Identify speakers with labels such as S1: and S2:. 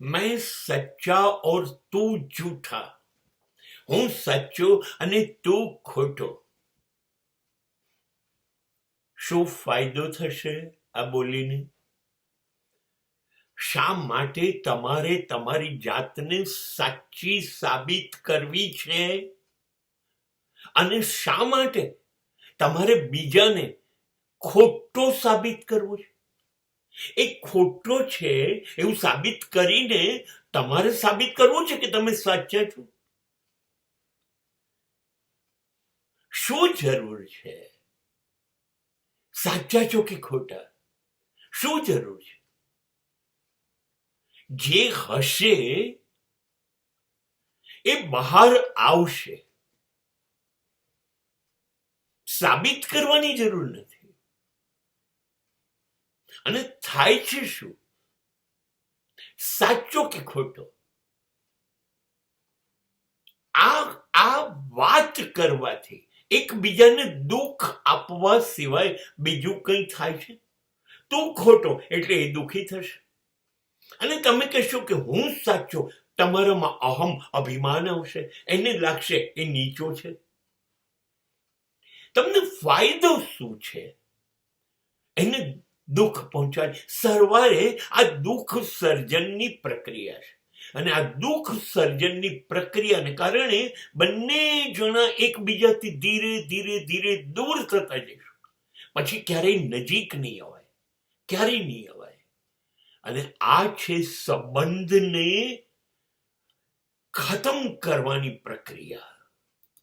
S1: मैं सच्चा और तू झूठा, હું સચ્ચો અને તું ખોટો. શું ફાયદો થશે આ બોલીને? શા માટે તમારે તમારી જાતને સાચી સાબિત કરવી છે? અને શા માટે તમારે બીજાને ખોટો સાબિત કરવો છે? એ ખોટો છે એવું સાબિત કરીને તમારે સાબિત કરવું છે કે તમે સાચા છો. શું જરૂર છે? સાચા છો કે ખોટા? શું જરૂર છે? જે હશે એ બહાર આવશે. સાબિત કરવાની જરૂર નથી. અને થાય છે શું? સાચો કે ખોટો? આ વાત કરવાથી એકબીજાને દુઃખ આપવા સિવાય બીજું કંઈ થાય છે? તું ખોટો એટલે એ દુઃખી થશે. અને તમે કહેશો કે હું સાચો, તમારામાં અહમ અભિમાન આવશે, એને લાગશે એ નીચો છે. તમને ફાયદો શું છે? એને દુઃખ પહોંચાડે. સરવારે આ દુઃખ સર્જનની પ્રક્રિયા છે. અને આ દુઃખ સર્જનની પ્રક્રિયાને કારણે બંને જણા એકબીજાથી ધીરે ધીરે ધીરે દૂર થતા જઈશું. પછી ક્યારેય નજીક નહીં અવાય, ક્યારેય નહીં અવાય. અને આ છે સંબંધને ખતમ કરવાની પ્રક્રિયા.